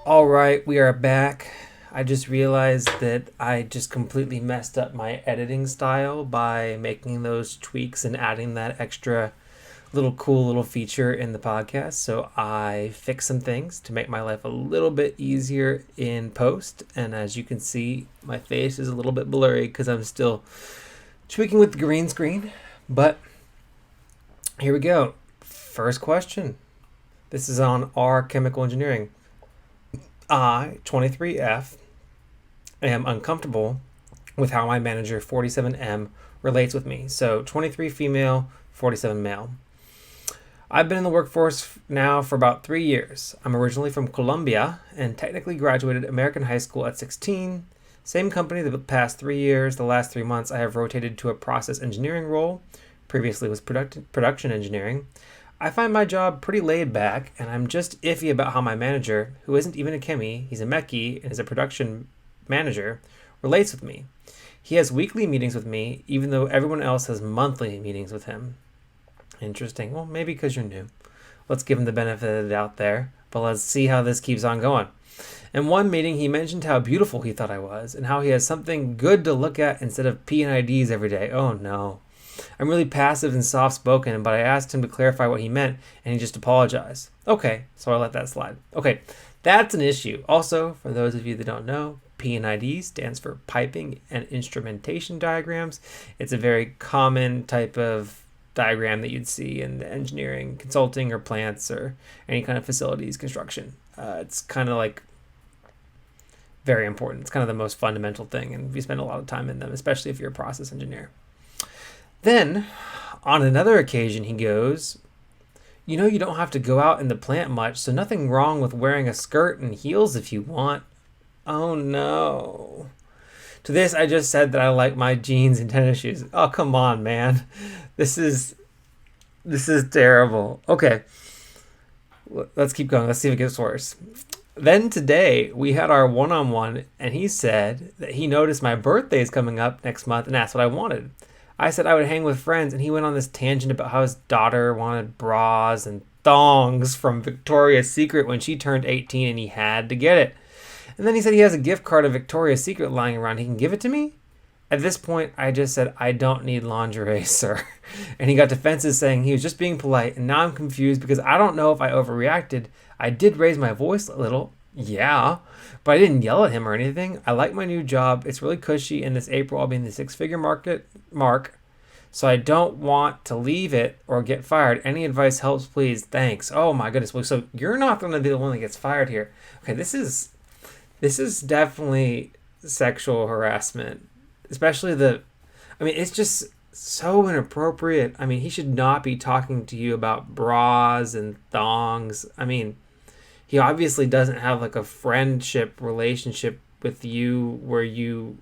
All right, we are back. I just realized that I just completely messed up my editing style by making those tweaks and adding that extra little cool little feature in the podcast. So I fixed some things to make my life a little bit easier in post. And as you can see, my face is a little bit blurry because I'm still tweaking with the green screen. But here we go. First question. This is on our chemical engineering. I, 23F, am uncomfortable with how my manager, 47M, relates with me. So 23 female, 47 male. I've been in the workforce now for about 3 years. I'm originally from Colombia and technically graduated American high school at 16. Same company the past 3 years. The last 3 months I have rotated to a process engineering role. Previously was production engineering. I find my job pretty laid back, and I'm just iffy about how my manager, who isn't even a chemie, he's a mechie and is a production manager, relates with me. He has weekly meetings with me, even though everyone else has monthly meetings with him. Interesting. Well, maybe because you're new. Let's give him the benefit of the doubt there, but let's see how this keeps on going. In one meeting, he mentioned how beautiful he thought I was, and how he has something good to look at instead of P and IDs every day. Oh no. I'm really passive and soft spoken, but I asked him to clarify what he meant, and he just apologized. Okay, so I let that slide. Okay, that's an issue. Also, for those of you that don't know, P&ID stands for Piping and Instrumentation Diagrams. It's a very common type of diagram that you'd see in the engineering, consulting, or plants, or any kind of facilities construction. It's kind of like very important. It's kind of the most fundamental thing, and we spend a lot of time in them, especially if you're a process engineer. Then, on another occasion, he goes, you don't have to go out in the plant much, so nothing wrong with wearing a skirt and heels if you want. Oh no. To this, I just said that I like my jeans and tennis shoes. Oh, come on, man. This is terrible. Okay, let's keep going. Let's see if it gets worse. Then today, we had our one-on-one, and he said that he noticed my birthday is coming up next month and asked what I wanted. I said I would hang with friends, and he went on this tangent about how his daughter wanted bras and thongs from Victoria's Secret when she turned 18 and he had to get it. And then he said he has a gift card of Victoria's Secret lying around. He can give it to me? At this point, I just said, I don't need lingerie, sir. And he got defensive saying he was just being polite, and now I'm confused because I don't know if I overreacted. I did raise my voice a little, yeah, but I didn't yell at him or anything. I like my new job. It's really cushy, and this April I'll be in the six-figure mark, so I don't want to leave it or get fired. Any advice helps, please. Thanks. Oh my goodness. Well, so you're not going to be the one that gets fired here. Okay, this is definitely sexual harassment, especially it's just so inappropriate. I mean, he should not be talking to you about bras and thongs. I mean, he obviously doesn't have like a friendship relationship with you where you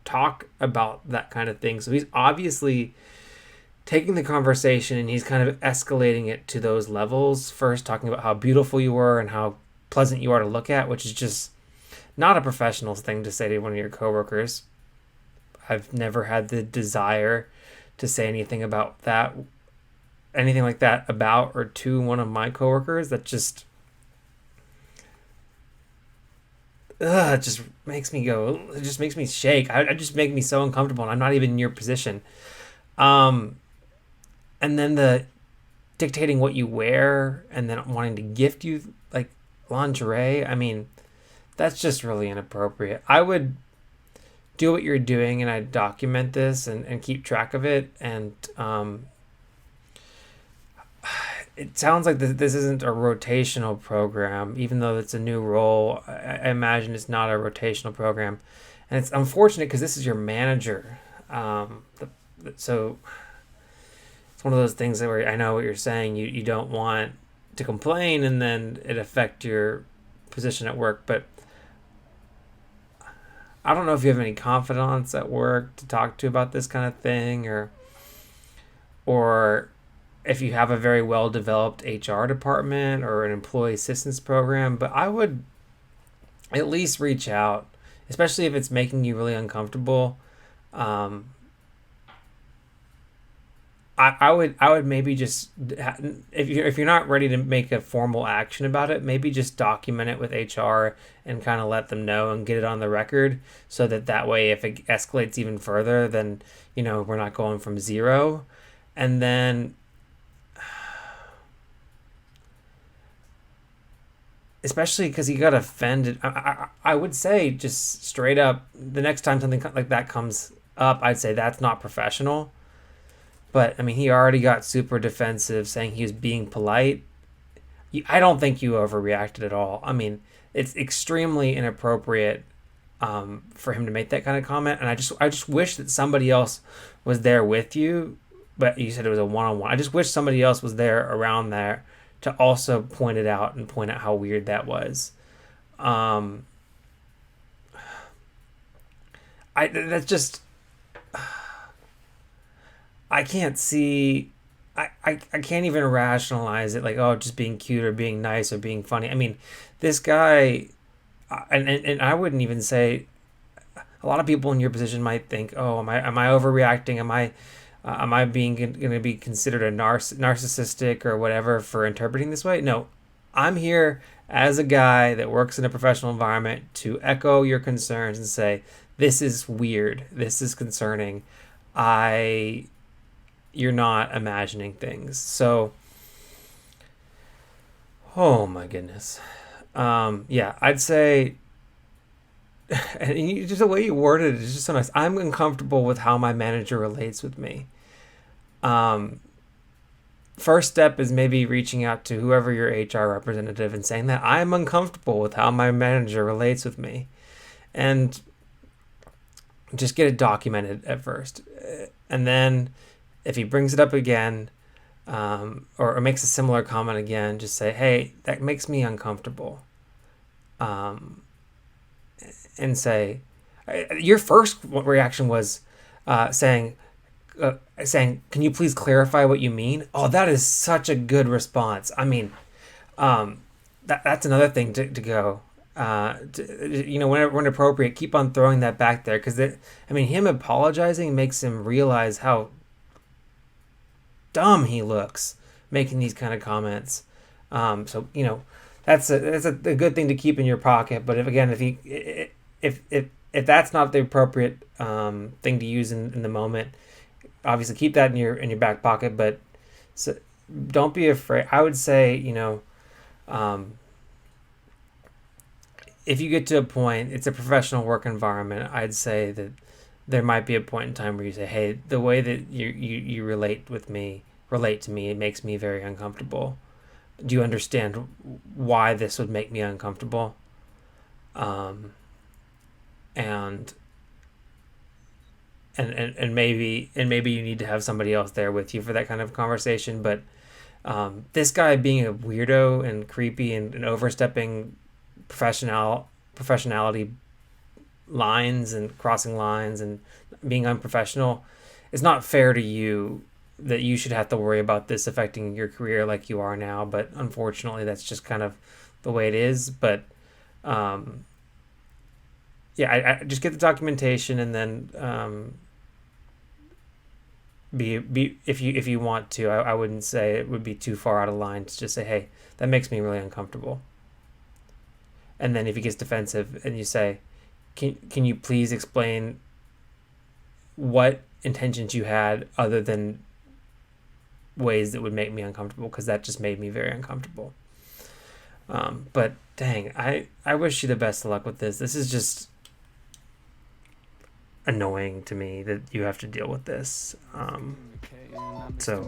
talk about that kind of thing. So he's obviously taking the conversation and he's kind of escalating it to those levels. First, talking about how beautiful you were and how pleasant you are to look at, which is just not a professional thing to say to one of your coworkers. I've never had the desire to say anything about that, anything like that about or to one of my coworkers. That just it just makes me go. It just makes me shake. It just makes me so uncomfortable, and I'm not even in your position. And then the dictating what you wear, and then wanting to gift you like lingerie. I mean, that's just really inappropriate. I would do what you're doing, and I'd document this and keep track of it. And it sounds like this isn't a rotational program, even though it's a new role. I imagine it's not a rotational program, and it's unfortunate because this is your manager. So it's one of those things that where I know what you're saying. You don't want to complain and then it affect your position at work, but I don't know if you have any confidants at work to talk to about this kind of thing, or if you have a very well developed HR department or an employee assistance program. But I would at least reach out, especially if it's making you really uncomfortable. I would maybe just, if you're not ready to make a formal action about it, maybe just document it with HR and kind of let them know and get it on the record, so that way if it escalates even further, then we're not going from zero. And then, especially because he got offended, I would say just straight up, the next time something like that comes up, I'd say that's not professional. But I mean, he already got super defensive, saying he was being polite. I don't think you overreacted at all. I mean, it's extremely inappropriate, for him to make that kind of comment, and I just wish that somebody else was there with you. But you said it was a one-on-one. I just wish somebody else was there around there to also point it out and point out how weird that was. Um, I that's just I can't see. I can't even rationalize it, like, oh, just being cute or being nice or being funny. I mean, this guy, and I wouldn't even say, a lot of people in your position might think, oh, am I overreacting? Am I being going to be considered a narcissistic or whatever for interpreting this way? No, I'm here as a guy that works in a professional environment to echo your concerns and say, this is weird. This is concerning. I You're not imagining things. So, oh my goodness. Yeah, I'd say, and just the way you worded it is just so nice. I'm uncomfortable with how my manager relates with me. Um, First step is maybe reaching out to whoever your HR representative and saying that I'm uncomfortable with how my manager relates with me, and just get it documented at first. And then if he brings it up again, or makes a similar comment again, just say, hey, that makes me uncomfortable. Um, and say, your first reaction was, saying, can you please clarify what you mean? Oh, that is such a good response. I mean, that's another thing to go. When appropriate, keep on throwing that back there, because him apologizing makes him realize how dumb he looks making these kind of comments. So that's a good thing to keep in your pocket. But if that's not the appropriate thing to use in the moment, obviously keep that in your back pocket. But so, don't be afraid. I would say, um, if you get to a point, it's a professional work environment. I'd say that there might be a point in time where you say, hey, the way that you relate to me, it makes me very uncomfortable. Do you understand why this would make me uncomfortable? Um, and maybe you need to have somebody else there with you for that kind of conversation. But this guy being a weirdo and creepy and overstepping professionality lines and crossing lines and being unprofessional, it's not fair to you that you should have to worry about this affecting your career like you are now. But unfortunately, that's just kind of the way it is. But yeah, I just get the documentation, and then be if you want to. I wouldn't say it would be too far out of line to just say, hey, that makes me really uncomfortable. And then if he gets defensive and you say, can you please explain what intentions you had other than ways that would make me uncomfortable, because that just made me very uncomfortable. But dang, I wish you the best of luck with this. This is just annoying to me that you have to deal with this. So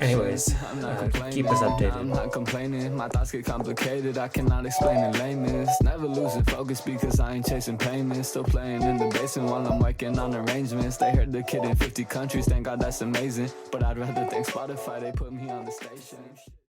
anyways, keep us updated. I'm not complaining, my thoughts get complicated, I cannot explain in lameness. Never losing focus because I ain't chasing payments. Still playing in the basement while I'm working on arrangements. They heard the kid in 50 countries, thank God that's amazing. But I'd rather thank Spotify, they put me on the station.